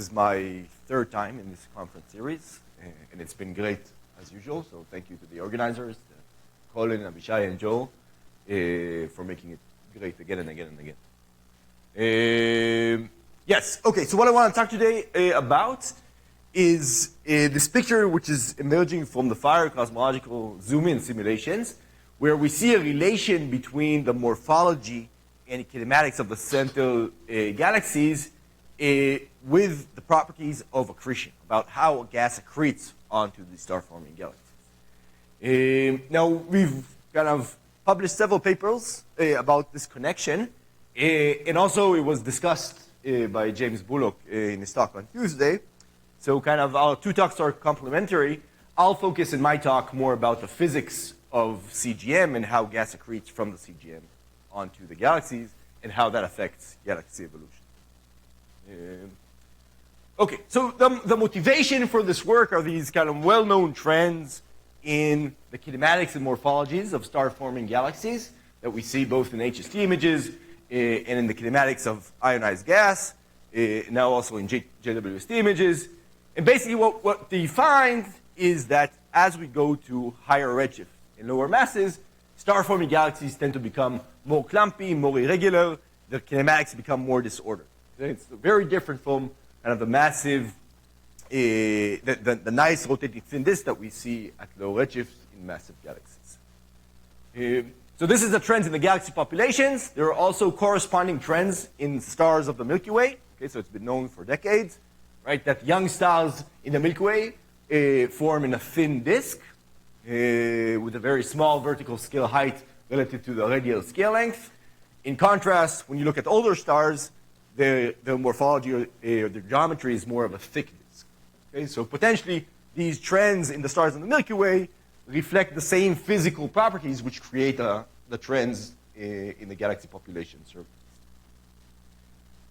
is my third time in this conference series, and it's been great as usual. So thank you to the organizers, Colin, Abishai, and Joel, for making it great again and again and again. Yes, okay, so what I want to talk today about is this picture which is emerging from the FIRE cosmological zoom-in simulations, where we see a relation between the morphology and kinematics of the central galaxies with the properties of accretion, about how a gas accretes onto the star-forming galaxies. Now, we've kind of published several papers about this connection, and also it was discussed by James Bullock in his talk on Tuesday. So kind of our two talks are complementary. I'll focus in my talk more about the physics of CGM and how gas accretes from the CGM onto the galaxies and how that affects galaxy evolution. Okay, so the motivation for this work are these kind of well-known trends in the kinematics and morphologies of star-forming galaxies that we see both in HST images and in the kinematics of ionized gas, now also in JWST images. And basically what they find is that as we go to higher redshift and lower masses, star-forming galaxies tend to become more clumpy, more irregular. The kinematics become more disordered. It's very different from kind of the massive, the nice rotating thin disk that we see at low redshifts in massive galaxies. So this is the trends in the galaxy populations. There are also corresponding trends in stars of the Milky Way. Okay, so it's been known for decades, right, that young stars in the Milky Way form in a thin disk with a very small vertical scale height relative to the radial scale length. In contrast, when you look at older stars, the morphology or the geometry is more of a thick disk. Okay, so potentially these trends in the stars in the Milky Way reflect the same physical properties which create the trends in the galaxy population surface.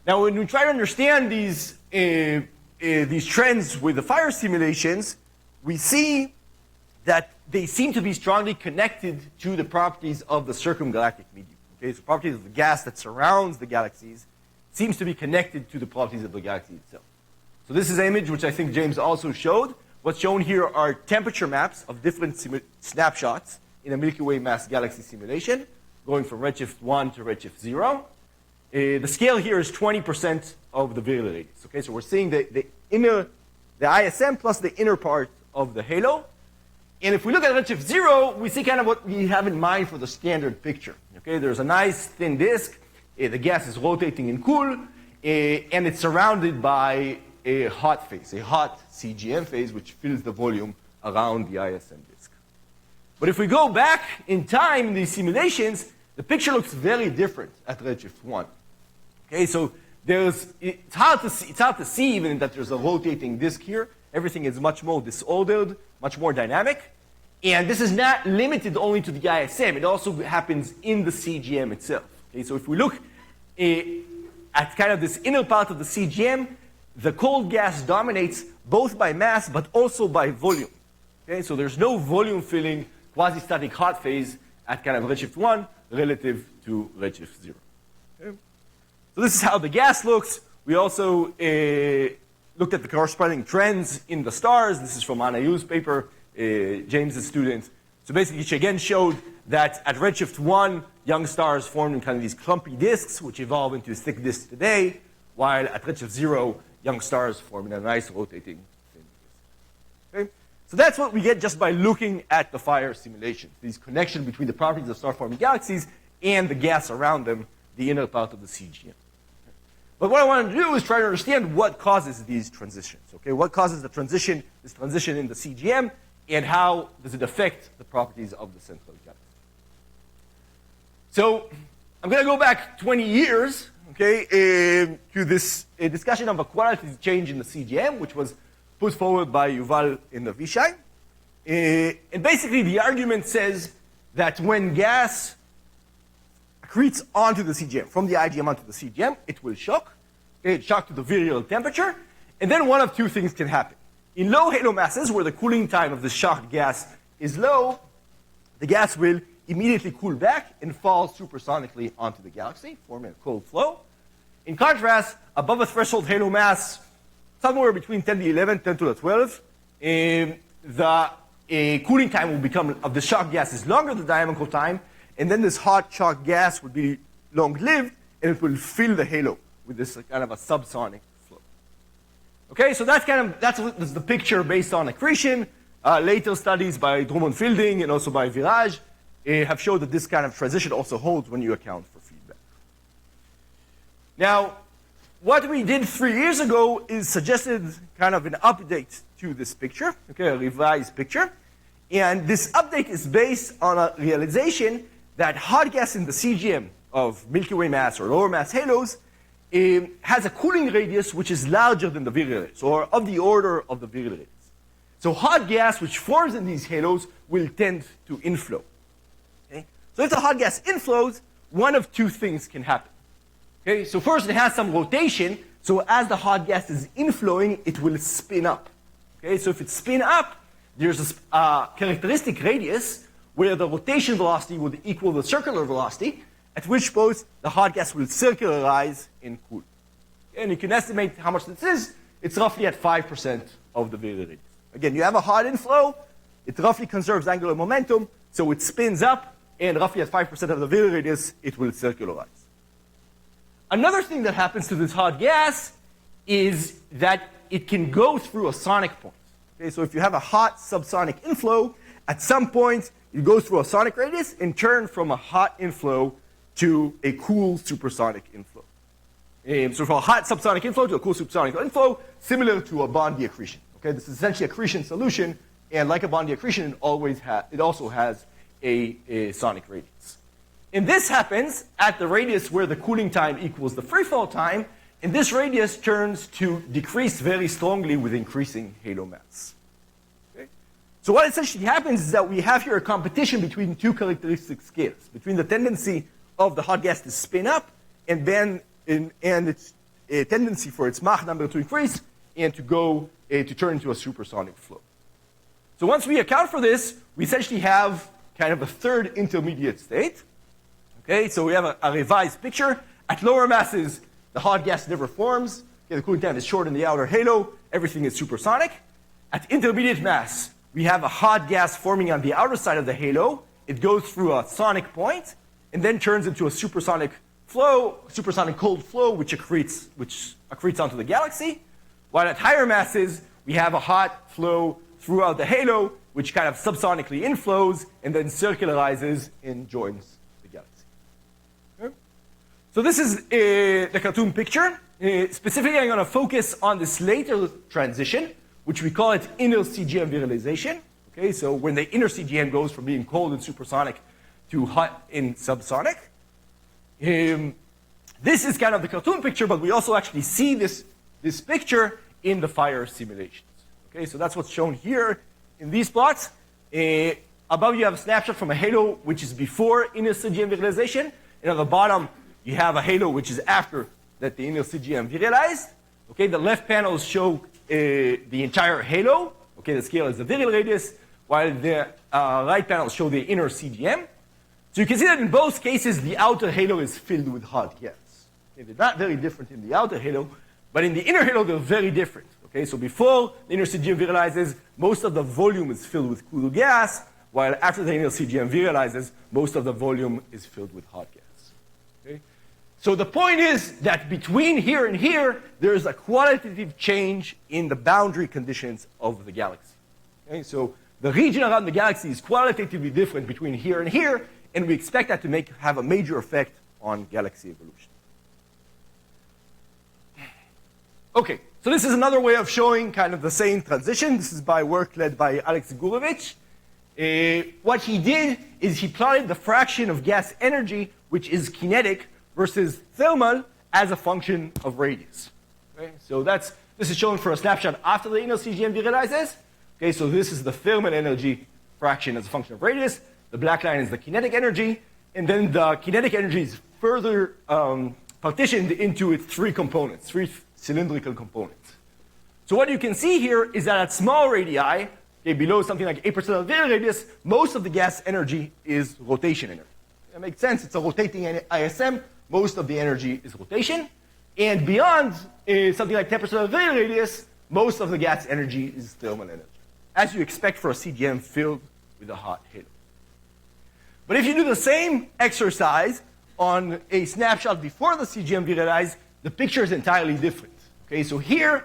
Now, when we try to understand these trends with the FIRE simulations, we see that they seem to be strongly connected to the properties of the circumgalactic medium. Okay, so properties of the gas that surrounds the galaxies seems to be connected to the properties of the galaxy itself. So this is an image which I think James also showed. What's shown here are temperature maps of different snapshots in a Milky Way mass galaxy simulation, going from redshift 1 to redshift 0. The scale here is 20% of the virial radius. Okay, so we're seeing the ISM plus the inner part of the halo. And if we look at redshift 0, we see kind of what we have in mind for the standard picture. Okay, there's a nice thin disk. The gas is rotating and cool, and it's surrounded by a hot phase, a hot CGM phase, which fills the volume around the ISM disk. But if we go back in time in these simulations, the picture looks very different at redshift 1. Okay, so it's hard to see even that there's a rotating disk here. Everything is much more disordered, much more dynamic. And this is not limited only to the ISM. It also happens in the CGM itself. Okay, so if we look at kind of this inner part of the CGM, the cold gas dominates both by mass but also by volume. Okay, so there's no volume filling quasi-static hot phase at kind of redshift 1 relative to redshift 0. Okay? So this is how the gas looks. We also looked at the corresponding trends in the stars. This is from Anna Yu's paper, James's student. So basically, she again showed that at redshift 1, young stars formed in kind of these clumpy disks, which evolve into thick disks today, while at redshift 0, young stars form in a nice rotating thin disk. Okay? So that's what we get just by looking at the FIRE simulation, these connections between the properties of star-forming galaxies and the gas around them, the inner part of the CGM. But what I want to do is try to understand what causes these transitions. Okay? What causes this transition in the CGM, and how does it affect the properties of the central galaxy? So I'm going to go back 20 years, okay, to this discussion of a qualitative change in the CGM, which was put forward by Yuval and Avishai. And basically, the argument says that when gas accretes onto the CGM, from the IGM onto the CGM, it will shock. Okay, shock to the virial temperature. And then one of two things can happen. In low halo masses, where the cooling time of the shocked gas is low, the gas will immediately cool back and fall supersonically onto the galaxy, forming a cold flow. In contrast, above a threshold halo mass, somewhere between 10 to the 11, 10 to the 12, the cooling time will become of the shock gas is longer than the dynamical time, and then this hot shock gas will be long-lived, and it will fill the halo with this kind of a subsonic flow. Okay, so that's the picture based on accretion. Later studies by Drummond-Fielding and also by Virage have showed that this kind of transition also holds when you account for feedback. Now, what we did 3 years ago is suggested kind of an update to this picture, okay, a revised picture. And this update is based on a realization that hot gas in the CGM of Milky Way mass or lower mass halos has a cooling radius which is larger than the virial radius, or of the order of the virial radius. So hot gas which forms in these halos will tend to inflow. Okay? So if the hot gas inflows, one of two things can happen. Okay? So first, it has some rotation, so as the hot gas is inflowing, it will spin up. Okay? So if it spin up, there's a characteristic radius where the rotation velocity would equal the circular velocity, at which point the hot gas will circularize and cool. And you can estimate how much this is. It's roughly at 5% of the virial radius. Again, you have a hot inflow, it roughly conserves angular momentum, so it spins up, and roughly at 5% of the virial radius, it will circularize. Another thing that happens to this hot gas is that it can go through a sonic point. Okay, so if you have a hot subsonic inflow, at some point, it goes through a sonic radius and turn from a hot inflow to a cool supersonic inflow. So from a hot subsonic inflow to a cool supersonic inflow, similar to a Bondi accretion. Okay, this is essentially accretion solution, and like a Bondi accretion, it also has a sonic radius. And this happens at the radius where the cooling time equals the free fall time, and this radius turns to decrease very strongly with increasing halo mass. Okay? So what essentially happens is that we have here a competition between two characteristic scales, between the tendency of the hot gas to spin up and its tendency for its Mach number to increase and to go to turn into a supersonic flow. So once we account for this, we essentially have kind of a third intermediate state. Okay, so we have a revised picture. At lower masses, the hot gas never forms. Okay, the cooling time is short in the outer halo. Everything is supersonic. At intermediate mass, we have a hot gas forming on the outer side of the halo. It goes through a sonic point and then turns into a supersonic flow, supersonic cold flow, which accretes onto the galaxy. While at higher masses, we have a hot flow throughout the halo, which kind of subsonically inflows and then circularizes and joins the galaxy. Okay? So this is the cartoon picture. Specifically, I'm going to focus on this later transition, which we call it inner CGM virialization. Okay, so when the inner CGM goes from being cold and supersonic to hot and subsonic. This is kind of the cartoon picture, but we also actually see this picture in the fire simulations. Okay, so that's what's shown here in these plots. Above you have a snapshot from a halo which is before inner CGM virialization, and on the bottom you have a halo which is after that the inner CGM virialized. Okay, the left panels show the entire halo. Okay, the scale is the virial radius, while the right panels show the inner CGM. So you can see that in both cases, the outer halo is filled with hot gas. Okay, they're not very different in the outer halo, but in the inner halo, they're very different. Okay, so before the inner CGM virializes, most of the volume is filled with cool gas, while after the inner CGM virializes, most of the volume is filled with hot gas. Okay? So the point is that between here and here, there's a qualitative change in the boundary conditions of the galaxy. Okay? So the region around the galaxy is qualitatively different between here and here, and we expect that to have a major effect on galaxy evolution. Okay, so this is another way of showing kind of the same transition. This is by work led by Alex Gurevich. What he did is he plotted the fraction of gas energy, which is kinetic, versus thermal as a function of radius. Okay, so this is shown for a snapshot after the inner CGM virializes. Okay, so this is the thermal energy fraction as a function of radius. The black line is the kinetic energy, and then the kinetic energy is further partitioned into its three components, three cylindrical components. So what you can see here is that at small radii, okay, below something like 8% of the virial radius, most of the gas energy is rotation energy. That makes sense. It's a rotating ISM. Most of the energy is rotation. And beyond something like 10% of the virial radius, most of the gas energy is thermal energy, as you expect for a CGM filled with a hot halo. But if you do the same exercise on a snapshot before the CGM virialized, the picture is entirely different. Okay, so here,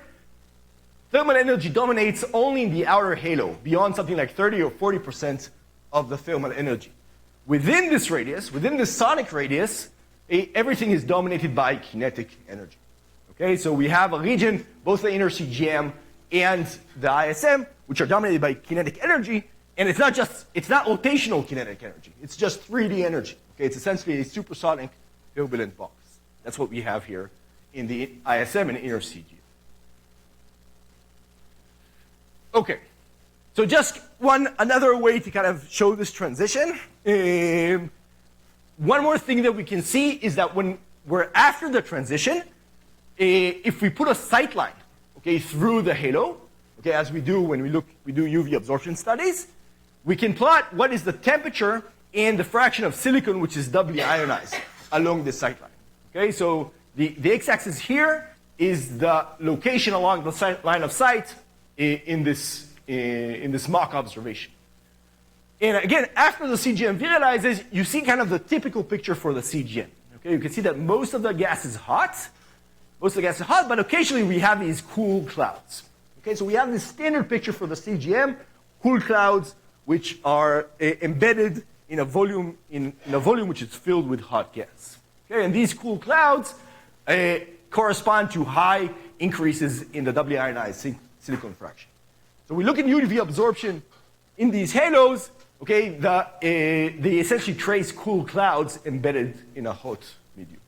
thermal energy dominates only in the outer halo, beyond something like 30 or 40% of the thermal energy. Within this radius, within the sonic radius, everything is dominated by kinetic energy. Okay, so we have a region, both the inner CGM and the ISM, which are dominated by kinetic energy, and it's not rotational kinetic energy. It's just 3D energy. Okay, it's essentially a supersonic turbulent box. That's what we have here in the ISM and inner CGM. Okay, so just another way to kind of show this transition. One more thing that we can see is that when we're after the transition, if we put a sight line, okay, through the halo, okay, as we do when we do UV absorption studies, we can plot what is the temperature and the fraction of silicon which is doubly ionized along this sight line. Okay, so the x-axis here is the location along the line of sight in this mock observation. And again, after the CGM virializes, you see kind of the typical picture for the CGM. Okay, you can see that most of the gas is hot. Most of the gas is hot, but occasionally we have these cool clouds. Okay, so we have this standard picture for the CGM, cool clouds which are embedded in a volume which is filled with hot gas. Okay, and these cool clouds correspond to high increases in the doubly ionized silicon fraction. So we look at UV absorption in these halos. Okay, they essentially trace cool clouds embedded in a hot medium.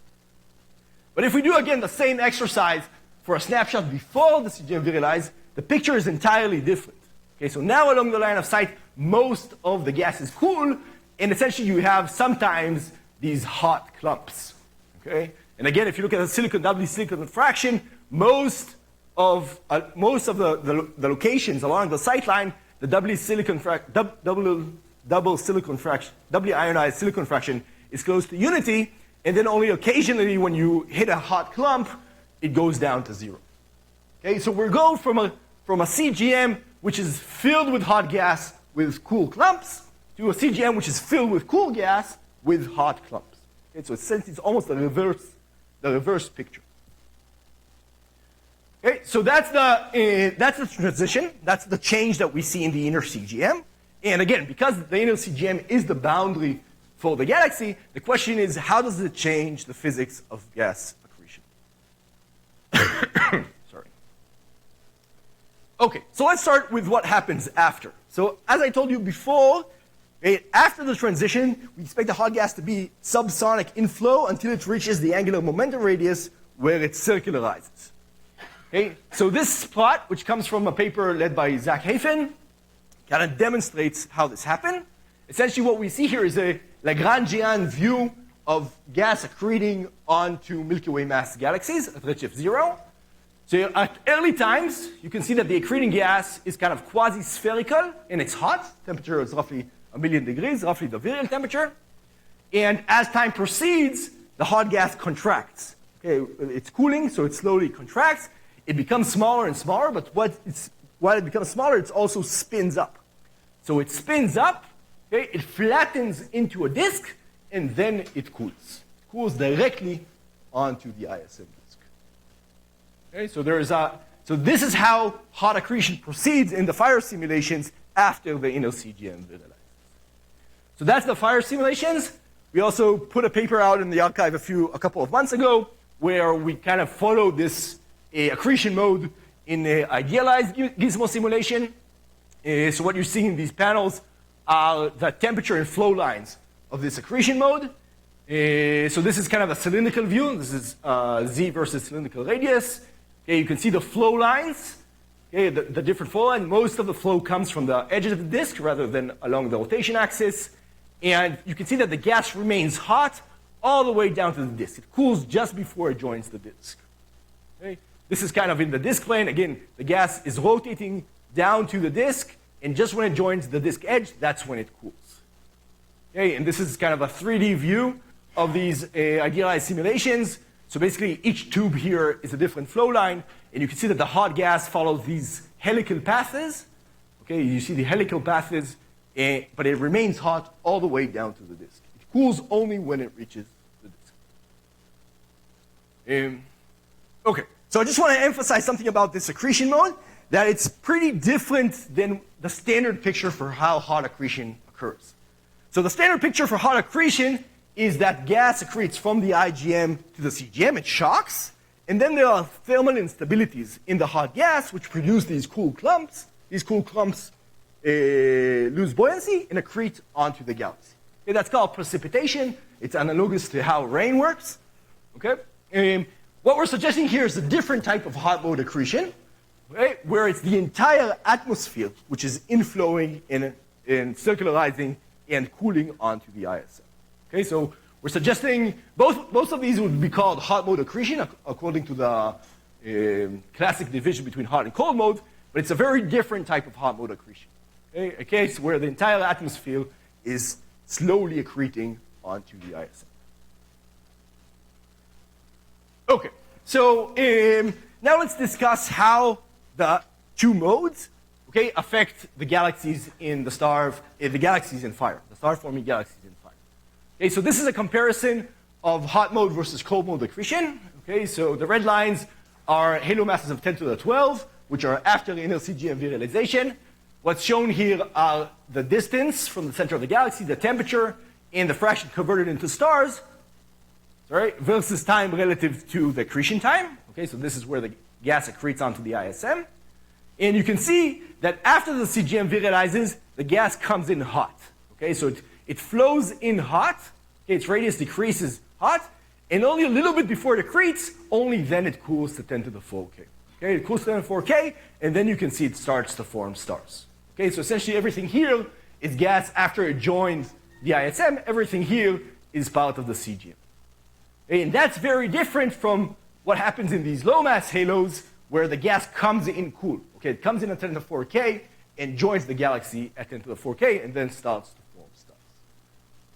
But if we do again the same exercise for a snapshot before the CGM virialized, the picture is entirely different. Okay, so now along the line of sight, most of the gas is cool, and essentially you have sometimes these hot clumps. Okay, and again, if you look at the doubly silicon fraction, most of the locations along the sight line, the doubly ionized silicon fraction is close to unity, and then only occasionally when you hit a hot clump, it goes down to 0. Okay, so we're going from a CGM which is filled with hot gas with cool clumps to a CGM which is filled with cool gas with hot clumps. Okay, so it's almost the reverse picture. Okay, so that's the transition. That's the change that we see in the inner CGM. And again, because the inner CGM is the boundary for the galaxy, the question is, how does it change the physics of gas accretion? Sorry. Okay, so let's start with what happens after. So as I told you before, after the transition, we expect the hot gas to be subsonic in flow until it reaches the angular momentum radius where it circularizes. Okay, so this plot, which comes from a paper led by Zach Hafen, kind of demonstrates how this happened. Essentially what we see here is a Lagrangian view of gas accreting onto Milky Way mass galaxies at redshift 0. So at early times, you can see that the accreting gas is kind of quasi-spherical and it's hot. Temperature is roughly 1 million degrees, roughly the virial temperature. And as time proceeds, the hot gas contracts. Okay, it's cooling, so it slowly contracts. It becomes smaller and smaller, but while it becomes smaller, it also spins up. So it spins up, okay, it flattens into a disk, and then it cools. It cools directly onto the ISM disk. Okay, so this is how hot accretion proceeds in the fire simulations after the inner CGM virializes. So that's the fire simulations. We also put a paper out in the archive a couple of months ago where we kind of followed this accretion mode in the idealized gizmo simulation. So what you're seeing in these panels are the temperature and flow lines of this accretion mode. So this is kind of a cylindrical view. This is Z versus cylindrical radius. Okay, you can see the flow lines, okay, the different flow lines. Most of the flow comes from the edges of the disk rather than along the rotation axis. And you can see that the gas remains hot all the way down to the disk. It cools just before it joins the disk. Okay? This is kind of in the disk plane. Again, the gas is rotating down to the disk, and just when it joins the disk edge, that's when it cools. Okay? And this is kind of a 3D view of these idealized simulations. So basically, each tube here is a different flow line, and you can see that the hot gas follows these helical paths. Okay, you see the helical paths, but it remains hot all the way down to the disk. It cools only when it reaches the disk. Okay, so I just want to emphasize something about this accretion mode, that it's pretty different than the standard picture for how hot accretion occurs. So the standard picture for hot accretion is that gas accretes from the IgM to the CGM, it shocks, and then there are thermal instabilities in the hot gas which produce these cool clumps. These cool clumps lose buoyancy and accrete onto the galaxy. Okay, that's called precipitation. It's analogous to how rain works. Okay? What we're suggesting here is a different type of hot mode accretion, okay, where it's the entire atmosphere which is inflowing and circularizing and cooling onto the ISM. Okay, so we're suggesting both of these would be called hot mode accretion according to the classic division between hot and cold mode, but it's a very different type of hot mode accretion. Okay, a case where the entire atmosphere is slowly accreting onto the ISM. Okay, so now let's discuss how the two modes, okay, affect the galaxies in the galaxies in fire, the star-forming galaxies in fire. Okay, so this is a comparison of hot mode versus cold mode accretion. Okay, so the red lines are halo masses of 10 to the 12, which are after the inner CGM virialization. What's shown here are the distance from the center of the galaxy, the temperature, and the fraction converted into stars, versus time relative to the accretion time. Okay, so this is where the gas accretes onto the ISM. And you can see that after the CGM virializes, the gas comes in hot. Okay, so it flows in hot, okay, its radius decreases hot, and only a little bit before it accretes, only then it cools to 10 to the 4K. Okay, it cools to 10 to the 4K, and then you can see it starts to form stars. Okay, so essentially everything here is gas after it joins the ISM. Everything here is part of the CGM. Okay, and that's very different from what happens in these low mass halos where the gas comes in cool. Okay, it comes in at 10 to the 4K and joins the galaxy at 10 to the 4K and then starts to form stars.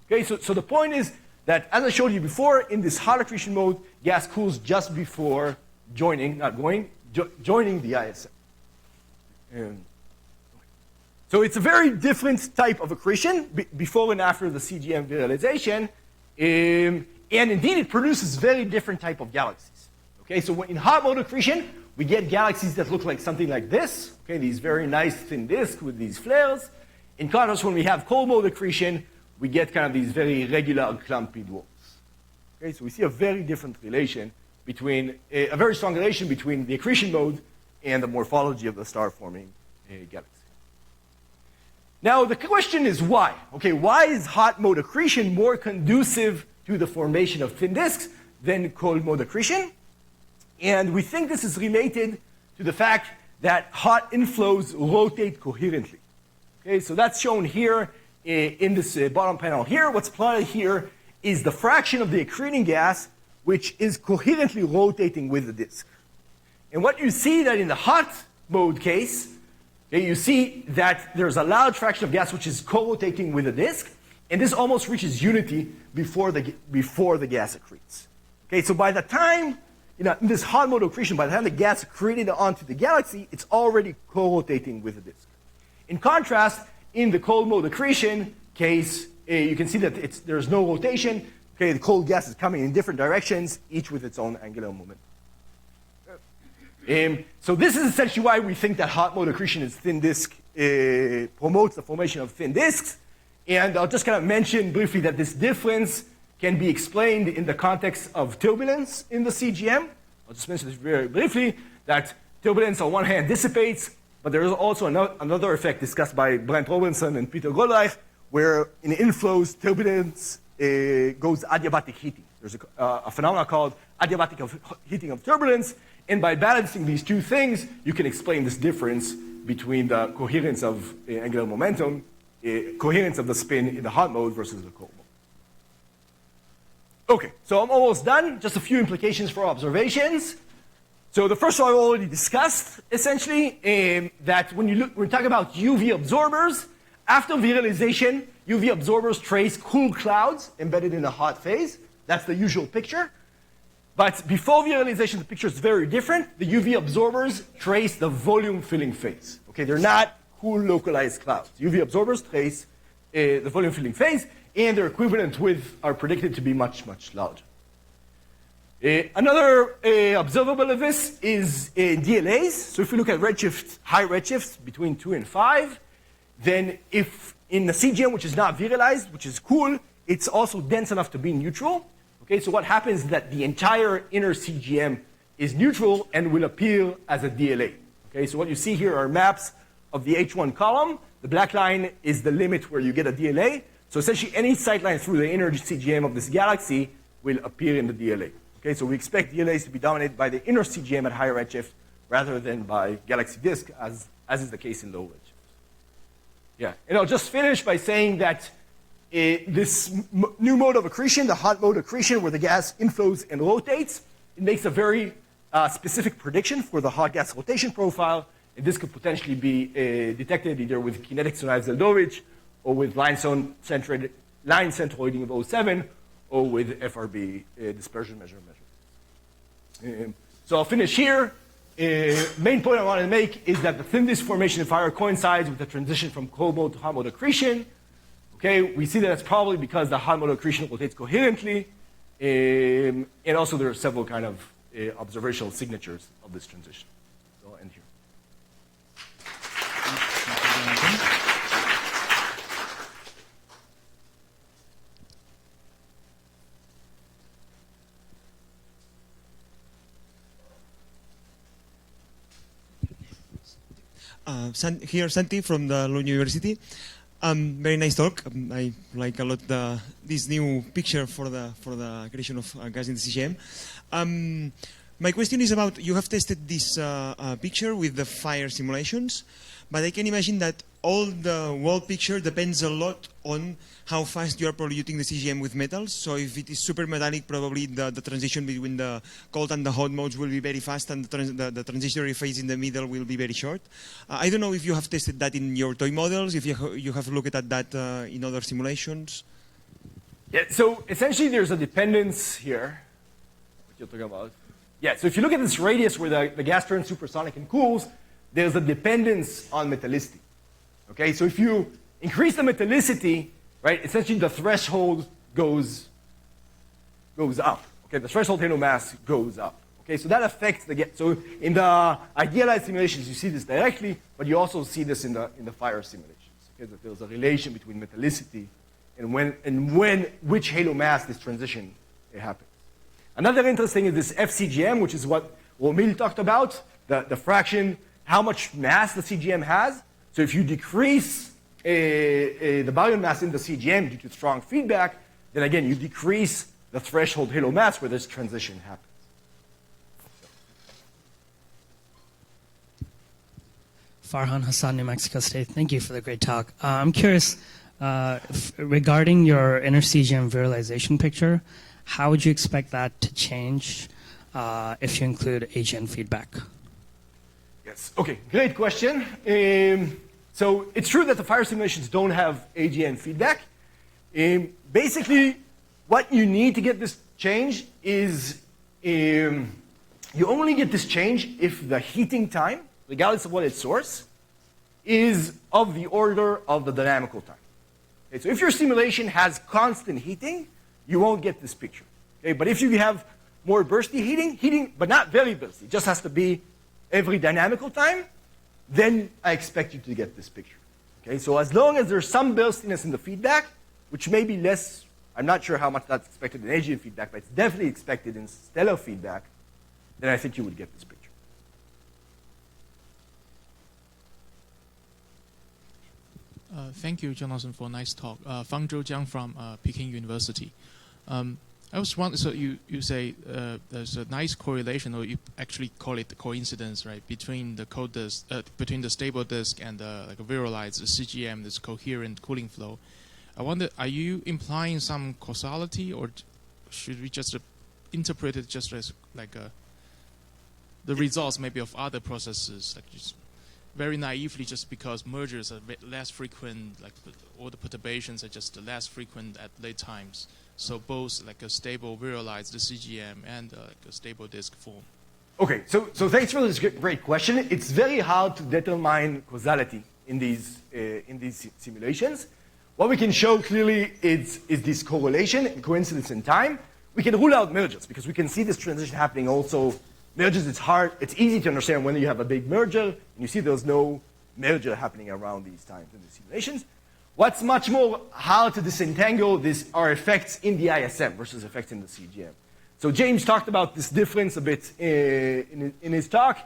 Okay, so the point is that, as I showed you before, in this hot accretion mode, gas cools just before joining, joining the ISM. So it's a very different type of accretion before and after the CGM virialization, and indeed it produces very different type of galaxies. Okay, so in hot mode accretion, we get galaxies that look like something like this. Okay, these very nice thin disks with these flares. In contrast, when we have cold mode accretion, we get kind of these very regular clumpy dwarfs. Okay, so we see a very different relation between, a very strong relation between the accretion mode and the morphology of the star-forming galaxy. Now, the question is why? Okay, why is hot mode accretion more conducive to the formation of thin disks than cold mode accretion? And we think this is related to the fact that hot inflows rotate coherently. Okay, so that's shown here in this bottom panel here. What's plotted here is the fraction of the accreting gas which is coherently rotating with the disk. And what you see that in the hot mode case, okay, you see that there's a large fraction of gas which is co-rotating with the disk, and this almost reaches unity before the gas accretes. Okay, so by the time, in this hot mode accretion, by the time the gas accreted onto the galaxy, it's already co-rotating with the disk. In contrast, in the cold mode accretion case, you can see that there's no rotation. Okay, the cold gas is coming in different directions, each with its own angular momentum. So this is essentially why we think that hot mode accretion is thin disk, promotes the formation of thin disks. And I'll just kind of mention briefly that this difference can be explained in the context of turbulence in the CGM. I'll just mention this very briefly, that turbulence on one hand dissipates, but there is also another effect discussed by Brent Robinson and Peter Goldreich, where in inflows, turbulence goes adiabatic heating. There's a phenomenon called adiabatic heating of turbulence, and by balancing these two things, you can explain this difference between the coherence of angular momentum, coherence of the spin in the hot mode versus the cold mode. Okay, so I'm almost done. Just a few implications for observations. So the first one I already discussed, essentially, that when we talk about UV absorbers, after virialization, UV absorbers trace cool clouds embedded in a hot phase. That's the usual picture. But before visualization, the picture is very different. The UV absorbers trace the volume filling phase. Okay, they're not cool localized clouds. UV absorbers trace the volume filling phase, and their equivalent width are predicted to be much, much larger. Another observable of this is DLAs. So if we look at redshift, high redshifts between 2 and 5, then if in the CGM, which is not virialized, which is cool, it's also dense enough to be neutral. Okay, so what happens is that the entire inner CGM is neutral and will appear as a DLA. Okay, so what you see here are maps of the H1 column. The black line is the limit where you get a DLA. So essentially, any sightline through the inner CGM of this galaxy will appear in the DLA. Okay, so we expect DLAs to be dominated by the inner CGM at higher redshift rather than by galaxy disk, as is the case in low redshift. Yeah, and I'll just finish by saying that this new mode of accretion, the hot mode accretion, where the gas inflows and rotates, it makes a very specific prediction for the hot gas rotation profile, and this could potentially be detected either with kinetic Tsarnaev-Zeldovich or with line centroiding of 07 or with FRB dispersion measure. So I'll finish here. Main point I want to make is that the thin disk formation in fire coincides with the transition from cold mode to hot mode accretion. Okay, we see that it's probably because the hot mode accretion rotates coherently, and also there are several kind of observational signatures of this transition. So I'll end here. Here, Santi from the Lund University. Very nice talk. I like a lot this new picture for the creation of gas in the CGM. My question is about, you have tested this picture with the fire simulations, but I can imagine that all the wall picture depends a lot on how fast you are polluting the CGM with metals. So if it is super metallic, probably the transition between the cold and the hot modes will be very fast, and the transitory phase in the middle will be very short. I don't know if you have tested that in your toy models, if you have looked at that in other simulations. Yeah, so essentially there's a dependence here. What you're talking about. Yeah, so if you look at this radius where the gas turns supersonic and cools, there's a dependence on metallicity. Okay, so if you increase the metallicity, right, essentially the threshold goes up. Okay, the threshold halo mass goes up. Okay, so that affects the gas. So in the idealized simulations, you see this directly, but you also see this in the fire simulations. Okay, that there's a relation between metallicity and which halo mass this transition happens. Another interesting is this FCGM, which is what Romil talked about, the fraction, how much mass the CGM has. So if you decrease the baryon mass in the CGM due to strong feedback, then again, you decrease the threshold halo mass where this transition happens. Farhan Hassan, New Mexico State. Thank you for the great talk. I'm curious, regarding your inner CGM visualization picture, how would you expect that to change if you include AGN feedback? Yes, okay, great question. So it's true that the fire simulations don't have AGN feedback. Basically, what you need to get this change is you only get this change if the heating time, regardless of what its source, is of the order of the dynamical time. Okay, so if your simulation has constant heating, you won't get this picture. Okay, but if you have more bursty heating, but not very bursty, it just has to be every dynamical time, then I expect you to get this picture. Okay, so as long as there's some burstiness in the feedback, which may be less, I'm not sure how much that's expected in AGN feedback, but it's definitely expected in stellar feedback, then I think you would get this picture. Thank you, Jonathan, for a nice talk. Fang Zhou Jiang from Peking University. I was wondering, so you say there's a nice correlation, or you actually call it the coincidence, right, between the cold disk, between the stable disk and like a viralized CGM, this coherent cooling flow. I wonder, are you implying some causality, or should we just interpret it just as like the results maybe of other processes, like just very naively, just because mergers are less frequent, like all the perturbations are just less frequent at late times. So both like a stable virialized CGM and like a stable disk form. Okay, so thanks for this great question. It's very hard to determine causality in these simulations. What we can show clearly is this correlation and coincidence in time. We can rule out mergers because we can see this transition happening also. Mergers, it's easy to understand when you have a big merger, and you see there's no merger happening around these times in the simulations. What's much more hard to disentangle are effects in the ISM versus effects in the CGM. So James talked about this difference a bit in his talk,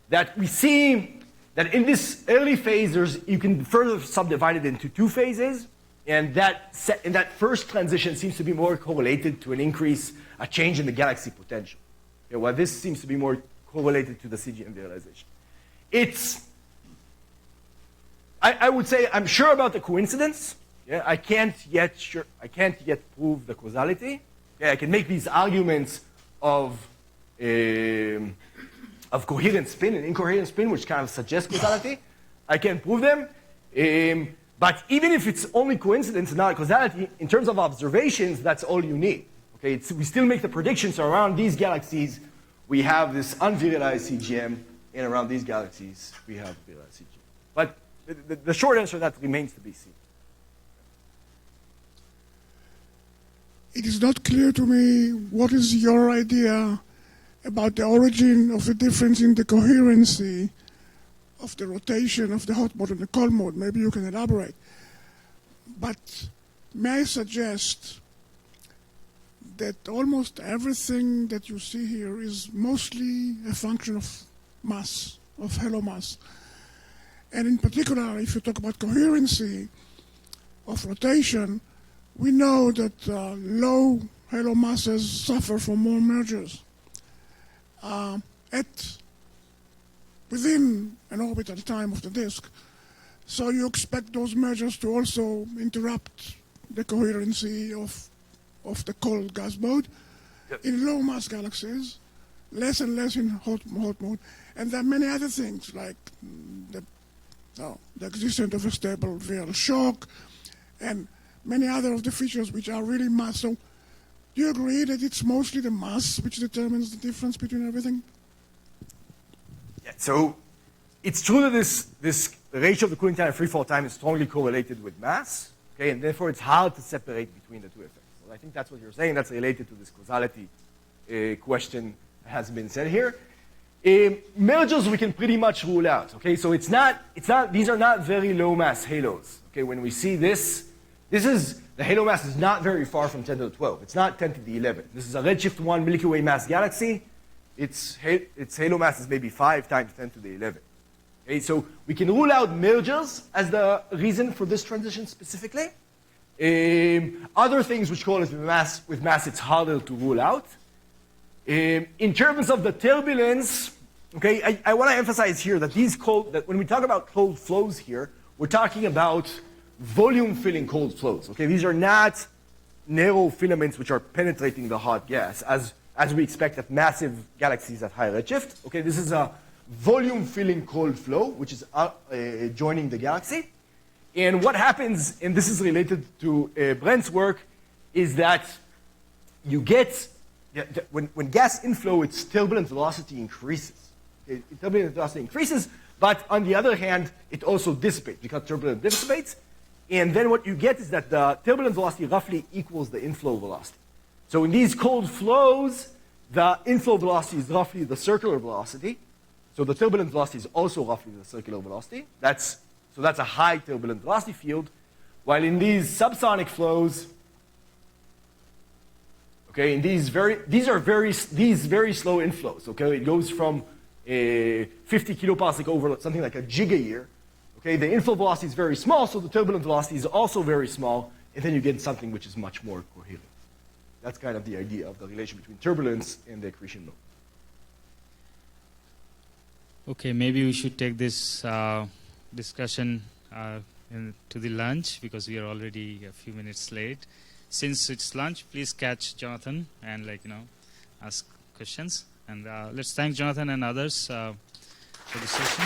that we see that in this early phase, you can further subdivide it into two phases, and that first transition seems to be more correlated to a change in the galaxy potential. Okay, while this seems to be more correlated to the CGM visualization. I would say I'm sure about the coincidence. Yeah, I can't yet prove the causality. Yeah, I can make these arguments of coherent spin and incoherent spin, which kind of suggest causality. I can't prove them. But even if it's only coincidence and not causality, in terms of observations, that's all you need. Okay, we still make the predictions. So around these galaxies, we have this unvirialized CGM, and around these galaxies, we have virialized CGM. But the short answer to that remains to be seen. It is not clear to me what is your idea about the origin of the difference in the coherency of the rotation of the hot mode and the cold mode. Maybe you can elaborate. But may I suggest that almost everything that you see here is mostly a function of mass, of halo mass. And in particular, if you talk about coherency of rotation, we know that low halo masses suffer from more mergers within an orbital time of the disk. So you expect those mergers to also interrupt the coherency of the cold gas mode. Yep. In low mass galaxies, less and less in hot mode. And there are many other things like the existence of a stable virial shock and many other of the features which are really mass. So do you agree that it's mostly the mass which determines the difference between everything? Yeah, so it's true that this ratio of the cooling time and free fall time is strongly correlated with mass, okay, and therefore it's hard to separate between the two effects. Well, I think that's what you're saying. That's related to this causality question that has been said here. Mergers we can pretty much rule out, okay? So these are not very low mass halos, okay? When we see the halo mass is not very far from 10 to the 12. It's not 10 to the 11. This is a redshift 1 Milky Way mass galaxy. Its halo mass is maybe 5 times 10 to the 11. Okay, so we can rule out mergers as the reason for this transition specifically. Other things which correlate with mass, it's harder to rule out. In terms of the turbulence, okay, I want to emphasize here that when we talk about cold flows here, we're talking about volume-filling cold flows. Okay, these are not narrow filaments which are penetrating the hot gas, as we expect at massive galaxies at high redshift. Okay, this is a volume-filling cold flow, which is joining the galaxy. And what happens, and this is related to Brent's work, is that you get, when gas inflow, its turbulent velocity increases. Okay, turbulent velocity increases, but on the other hand, it also dissipates because turbulence dissipates. And then what you get is that the turbulent velocity roughly equals the inflow velocity. So in these cold flows, the inflow velocity is roughly the circular velocity. So the turbulent velocity is also roughly the circular velocity. So that's a high turbulent velocity field. While in these subsonic flows, okay, in these very slow inflows. Okay, it goes from 50 kiloparsec over something like a gigayear. Okay, the inflow velocity is very small, so the turbulent velocity is also very small, and then you get something which is much more coherent. That's kind of the idea of the relation between turbulence and the accretion mode. Okay, maybe we should take this discussion to the lunch because we are already a few minutes late. Since it's lunch, please catch Jonathan and ask questions. And let's thank Jonathan and others for the session.